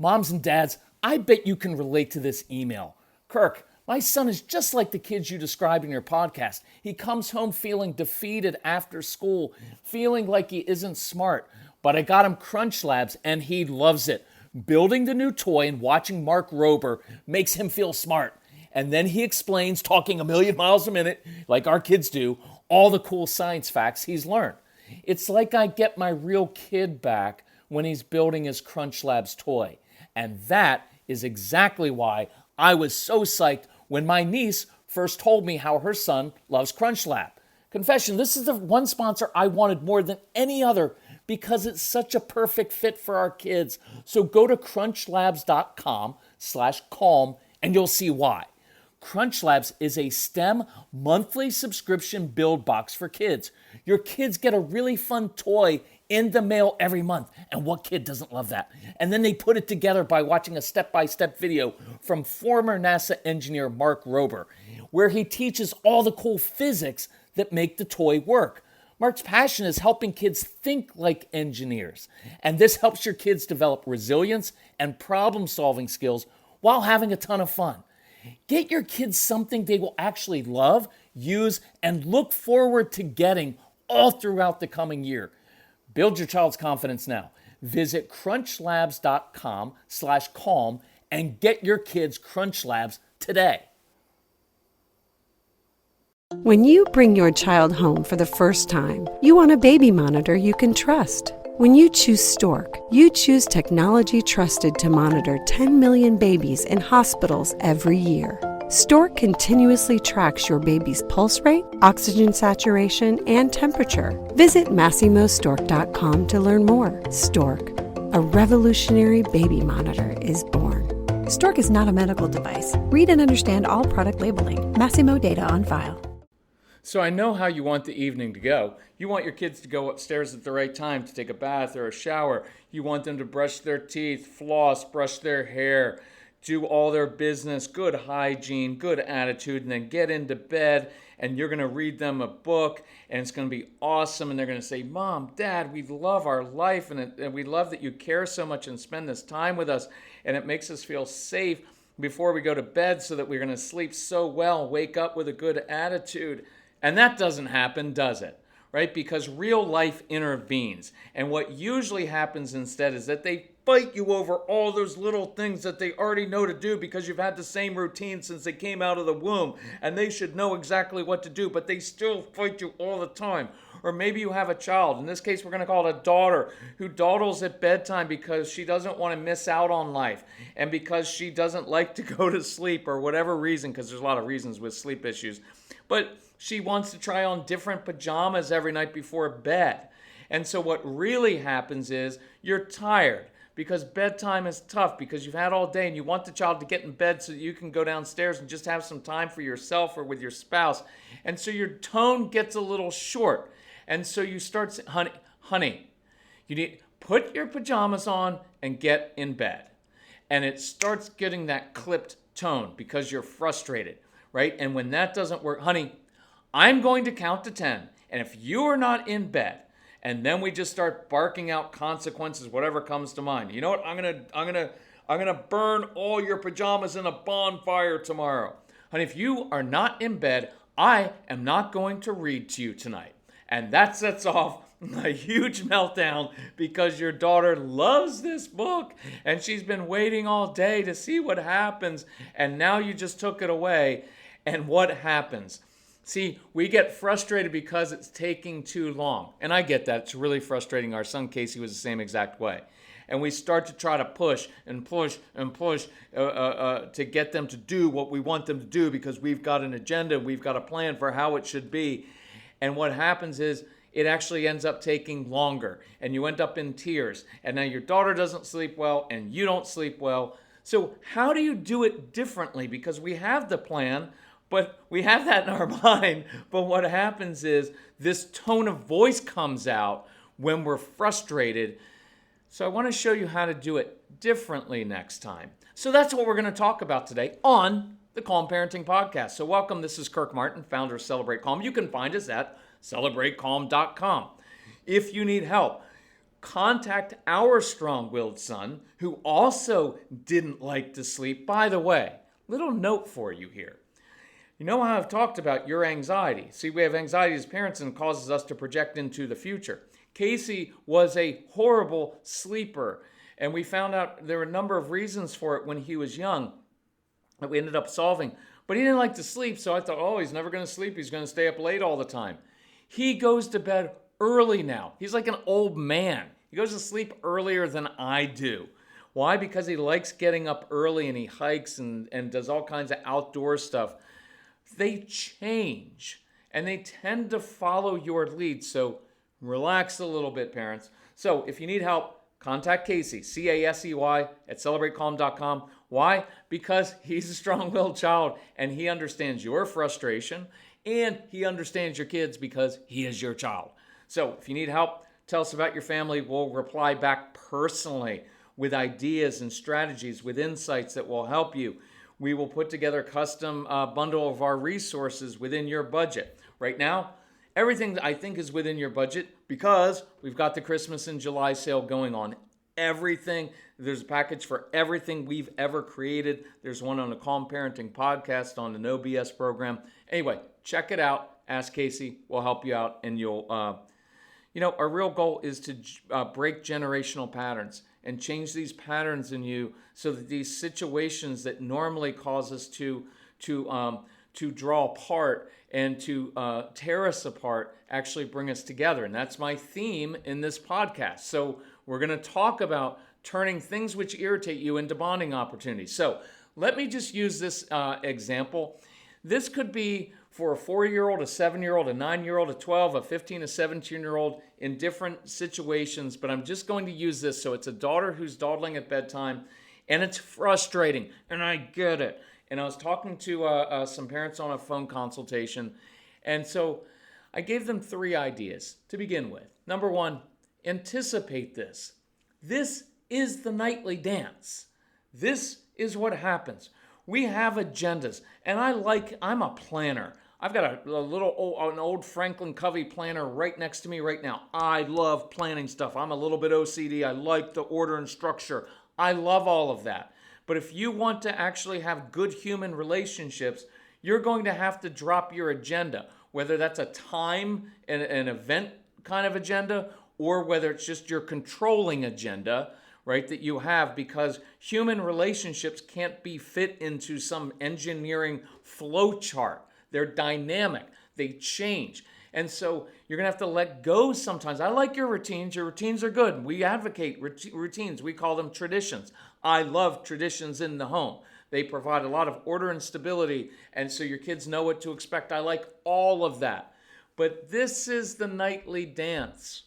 Moms and dads, I bet you can relate to this email. Kirk, my son is just like the kids you described in your podcast. He comes home feeling defeated after school, feeling like he isn't smart. But I got him Crunch Labs and he loves it. Building the new toy and watching Mark Rober makes him feel smart. And then he explains, talking a million miles a minute, like our kids do, all the cool science facts he's learned. It's like I get my real kid back when he's building his Crunch Labs toy. And that is exactly why I was so psyched when my niece first told me how her son loves Crunch Lab. Confession, this is the one sponsor I wanted more than any other because it's such a perfect fit for our kids. So go to crunchlabs.com/calm and you'll see why. Crunch Labs is a STEM monthly subscription build box for kids. Your kids get a really fun toy in the mail every month. And what kid doesn't love that? And then they put it together by watching a step-by-step video from former NASA engineer Mark Rober, where he teaches all the cool physics that make the toy work. Mark's passion is helping kids think like engineers. And this helps your kids develop resilience and problem-solving skills while having a ton of fun. Get your kids something they will actually love, use, and look forward to getting all throughout the coming year. Build your child's confidence now. Visit crunchlabs.com/calm and get your kids Crunch Labs today. When you bring your child home for the first time, you want a baby monitor you can trust. When you choose Stork, you choose technology trusted to monitor 10 million babies in hospitals every year. Stork continuously tracks your baby's pulse rate, oxygen saturation, and temperature. Visit MassimoStork.com to learn more. Stork, a revolutionary baby monitor, is born. Stork is not a medical device. Read and understand all product labeling. Massimo data on file. So I know how you want the evening to go. You want your kids to go upstairs at the right time to take a bath or a shower. You want them to brush their teeth, floss, brush their hair, do all their business, good hygiene, good attitude, and then get into bed and you're going to read them a book and it's going to be awesome. And they're going to say, Mom, Dad, we love our life and we love that you care so much and spend this time with us. And it makes us feel safe before we go to bed so that we're going to sleep so well, wake up with a good attitude. And that doesn't happen, does it? Right? Because real life intervenes. And what usually happens instead is that they fight you over all those little things that they already know to do because you've had the same routine since they came out of the womb. And they should know exactly what to do, but they still fight you all the time. Or maybe you have a child, in this case we're going to call it a daughter, who dawdles at bedtime because she doesn't want to miss out on life and because she doesn't like to go to sleep or whatever reason, because there's a lot of reasons with sleep issues. But she wants to try on different pajamas every night before bed. And so what really happens is you're tired because bedtime is tough because you've had all day and you want the child to get in bed so that you can go downstairs and just have some time for yourself or with your spouse. And so your tone gets a little short. And so you start saying, honey, you need put your pajamas on and get in bed. And it starts getting that clipped tone because you're frustrated, right? And when that doesn't work, honey, I'm going to count to 10. And if you are not in bed, and then we just start barking out consequences, whatever comes to mind. You know what? I'm gonna burn all your pajamas in a bonfire tomorrow. Honey, if you are not in bed, I am not going to read to you tonight. And that sets off a huge meltdown because your daughter loves this book and she's been waiting all day to see what happens. And now you just took it away. And what happens? See, we get frustrated because it's taking too long. And I get that. It's really frustrating. Our son Casey was the same exact way. And we start to try to push and push and push to get them to do what we want them to do because we've got an agenda. We've got a plan for how it should be. And what happens is it actually ends up taking longer. And you end up in tears. And now your daughter doesn't sleep well and you don't sleep well. So how do you do it differently? Because we have the plan, but we have that in our mind. But what happens is this tone of voice comes out when we're frustrated. So I want to show you how to do it differently next time. So that's what we're going to talk about today on the Calm Parenting Podcast. So welcome. This is Kirk Martin, founder of Celebrate Calm. You can find us at celebratecalm.com. If you need help contact our strong-willed son who also didn't like to sleep. By the way, little note for you here. You know how I've talked about your anxiety. See, we have anxiety as parents and it causes us to project into the future. Casey was a horrible sleeper, and we found out there were a number of reasons for it when he was young that we ended up solving. But he didn't like to sleep, so I thought, oh, he's never going to sleep. He's going to stay up late all the time. He goes to bed early now. He's like an old man. He goes to sleep earlier than I do. Why? Because he likes getting up early and he hikes and does all kinds of outdoor stuff. They change and they tend to follow your lead. So relax a little bit, parents. So if you need help, contact Casey, Casey, at celebratecalm.com. Why? Because he's a strong-willed child and he understands your frustration and he understands your kids because he is your child. So if you need help, tell us about your family. We'll reply back personally with ideas and strategies, with insights that will help you. We will put together a custom bundle of our resources within your budget. Right now, everything I think is within your budget because we've got the Christmas and July sale going on. Everything, there's a package for everything we've ever created. There's one on the Calm Parenting podcast, on the No BS program. Anyway, check it out. Ask Casey. We'll help you out, and you'll, our real goal is to break generational patterns and change these patterns in you so that these situations that normally cause us to draw apart and to tear us apart actually bring us together. And that's my theme in this podcast. So we're going to talk about turning things which irritate you into bonding opportunities. So let me just use this example. This could be for a 4-year-old, a 7-year-old, a 9-year-old, a 12, a 15, a 17-year-old in different situations, but I'm just going to use this. So it's a daughter who's dawdling at bedtime, and it's frustrating, and I get it. And I was talking to some parents on a phone consultation, and so I gave them 3 ideas to begin with. Number 1, anticipate this. This is the nightly dance. This is what happens. We have agendas, and I'm a planner. I've got an old Franklin Covey planner right next to me right now. I love planning stuff. I'm a little bit OCD. I like the order and structure. I love all of that. But if you want to actually have good human relationships, you're going to have to drop your agenda, whether that's a time and an event kind of agenda, or whether it's just your controlling agenda, right, that you have, because human relationships can't be fit into some engineering flow chart. They're dynamic. They change. And so you're going to have to let go sometimes. I like your routines. Your routines are good. We advocate routines. We call them traditions. I love traditions in the home. They provide a lot of order and stability, and so your kids know what to expect. I like all of that. But this is the nightly dance.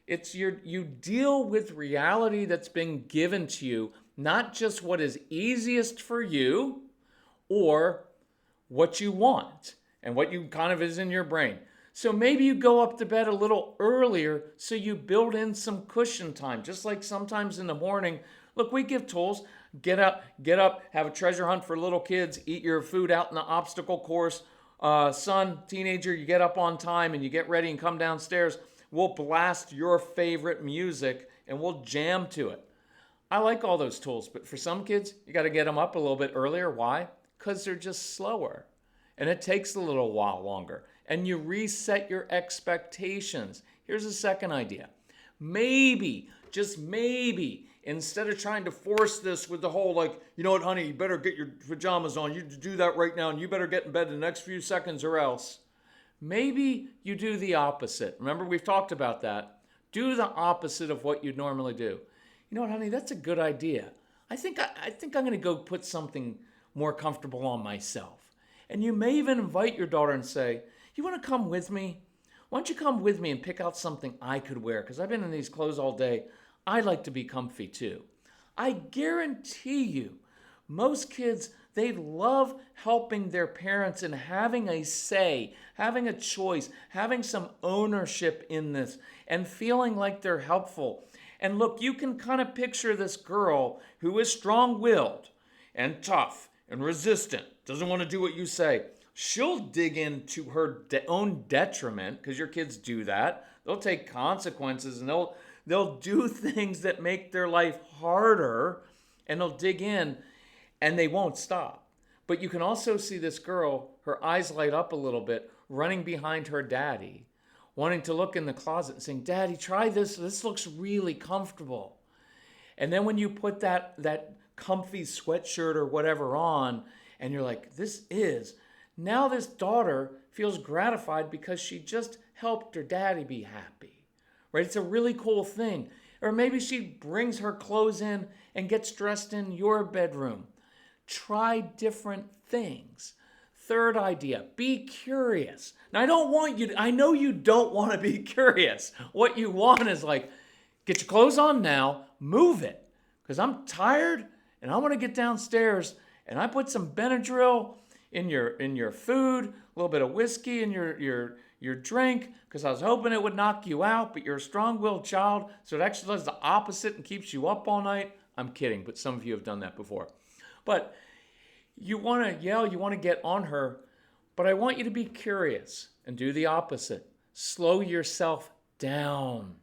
It's you deal with reality that's been given to you, not just what is easiest for you or what you want and what you kind of is in your brain. So maybe you go up to bed a little earlier so you build in some cushion time. Just like sometimes in the morning, look, we give tools. Get up, have a treasure hunt for little kids, eat your food out in the obstacle course. Son, teenager, you get up on time and you get ready and come downstairs. We'll blast your favorite music and we'll jam to it. I like all those tools, but for some kids, you got to get them up a little bit earlier. Why? Because they're just slower and it takes a little while longer. And you reset your expectations. Here's a second idea. Maybe, just maybe, instead of trying to force this with the whole like, you know what, honey, you better get your pajamas on. You do that right now and you better get in bed in the next few seconds or else. Maybe you do the opposite. Remember, we've talked about that. Do the opposite of what you'd normally do. You know what, honey, that's a good idea. I think I'm going to go put something more comfortable on myself. And you may even invite your daughter and say, you want to come with me? Why don't you come with me and pick out something I could wear? Because I've been in these clothes all day. I like to be comfy too. I guarantee you, most kids, they love helping their parents and having a say, having a choice, having some ownership in this, and feeling like they're helpful. And look, you can kind of picture this girl who is strong-willed and tough and resistant, doesn't want to do what you say. She'll dig into her own detriment, because your kids do that. They'll take consequences and They'll do things that make their life harder, and they'll dig in, and they won't stop. But you can also see this girl, her eyes light up a little bit, running behind her daddy, wanting to look in the closet and saying, Daddy, try this. This looks really comfortable. And then when you put that comfy sweatshirt or whatever on, and you're like, now this daughter feels gratified because she just helped her daddy be happy, right? It's a really cool thing. Or maybe she brings her clothes in and gets dressed in your bedroom. Try different things. Third idea, be curious. Now, I know you don't want to be curious. What you want is like, get your clothes on now, move it. Because I'm tired and I want to get downstairs, and I put some Benadryl in your food, a little bit of whiskey in your drink, because I was hoping it would knock you out, but you're a strong-willed child, so it actually does the opposite and keeps you up all night. I'm kidding, but some of you have done that before. But you want to yell, you want to get on her, but I want you to be curious and do the opposite. Slow yourself down.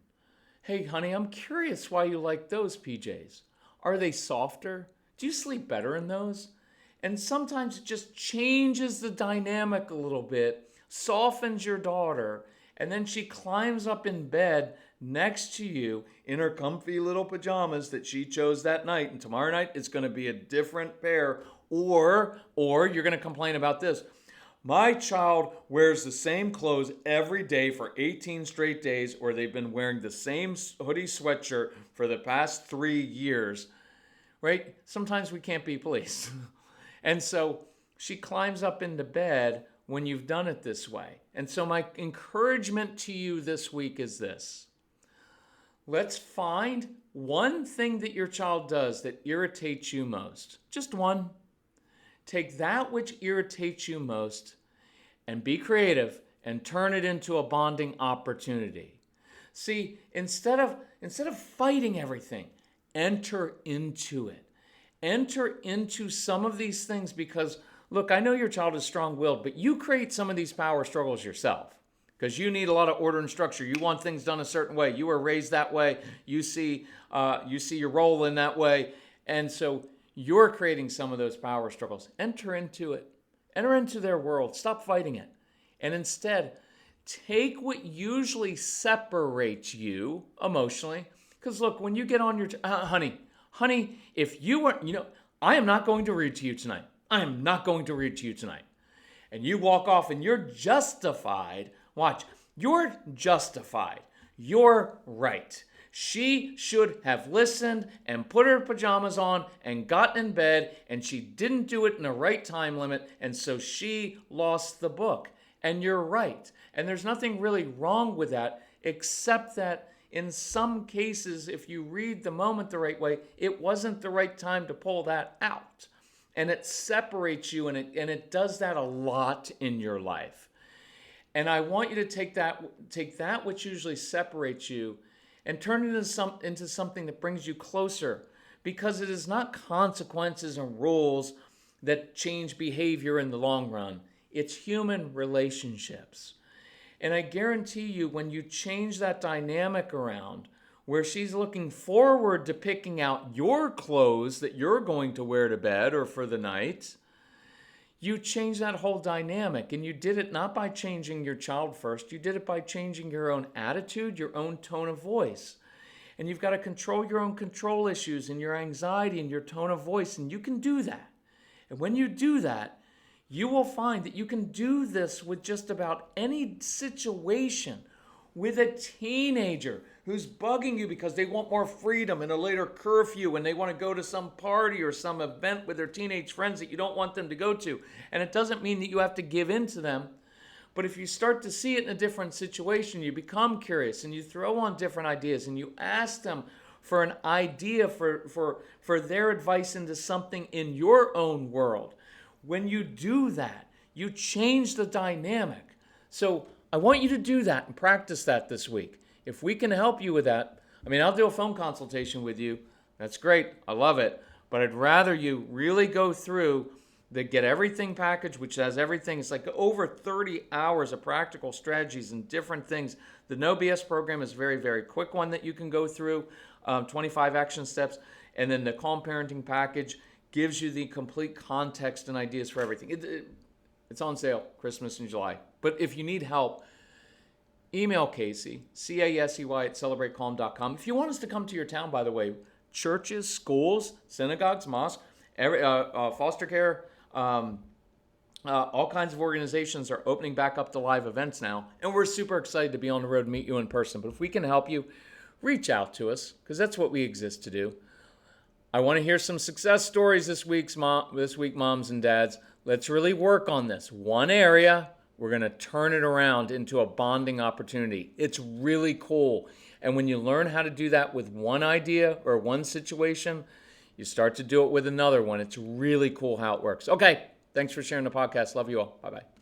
Hey, honey, I'm curious why you like those PJs. Are they softer? Do you sleep better in those? And sometimes it just changes the dynamic a little bit, softens your daughter, and then she climbs up in bed next to you in her comfy little pajamas that she chose that night. And tomorrow night it's going to be a different pair. Or you're going to complain about this. My child wears the same clothes every day for 18 straight days, or they've been wearing the same hoodie sweatshirt for the past 3 years, right? Sometimes we can't be pleased. And so she climbs up into bed when you've done it this way. And so my encouragement to you this week is this. Let's find one thing that your child does that irritates you most. Just one. Take that which irritates you most and be creative and turn it into a bonding opportunity. See, instead of fighting everything, enter into it. Enter into some of these things because, look, I know your child is strong-willed, but you create some of these power struggles yourself because you need a lot of order and structure. You want things done a certain way. You were raised that way. You see your role in that way. And so you're creating some of those power struggles. Enter into it. Enter into their world. Stop fighting it. And instead, take what usually separates you emotionally. Because look, when you get on your, honey, if you weren't, I am not going to read to you tonight. I am not going to read to you tonight. And you walk off and you're justified. Watch, you're justified. You're right. She should have listened and put her pajamas on and gotten in bed, and she didn't do it in the right time limit, and so she lost the book. And you're right. And there's nothing really wrong with that, except that in some cases, if you read the moment the right way, it wasn't the right time to pull that out. And it separates you, and it does that a lot in your life. And I want you to take that which usually separates you and turn it into something that brings you closer, because it is not consequences and rules that change behavior in the long run. It's human relationships. And I guarantee you, when you change that dynamic around, where she's looking forward to picking out your clothes that you're going to wear to bed or for the night, you change that whole dynamic. And you did it not by changing your child first. You did it by changing your own attitude, your own tone of voice. And you've got to control your own control issues and your anxiety and your tone of voice. And you can do that. And when you do that, you will find that you can do this with just about any situation. With a teenager who's bugging you because they want more freedom and a later curfew, and they want to go to some party or some event with their teenage friends that you don't want them to go to. And it doesn't mean that you have to give in to them. But if you start to see it in a different situation, you become curious and you throw on different ideas and you ask them for an idea for their advice into something in your own world. When you do that, you change the dynamic. So I want you to do that and practice that this week. If we can help you with that, I'll do a phone consultation with you. That's great. I love it. But I'd rather you really go through the Get Everything package, which has everything. It's like over 30 hours of practical strategies and different things. The No BS program is a very, very quick one that you can go through, 25 action steps. And then the Calm Parenting package gives you the complete context and ideas for everything. It's on sale Christmas in July. But if you need help, email Casey, Casey at celebratecalm.com. If you want us to come to your town, by the way, churches, schools, synagogues, mosques, foster care, all kinds of organizations are opening back up to live events now. And we're super excited to be on the road and meet you in person. But if we can help you, reach out to us, because that's what we exist to do. I want to hear some success stories this week, moms and dads. Let's really work on this. One area, we're going to turn it around into a bonding opportunity. It's really cool. And when you learn how to do that with one idea or one situation, you start to do it with another one. It's really cool how it works. Okay, thanks for sharing the podcast. Love you all. Bye-bye.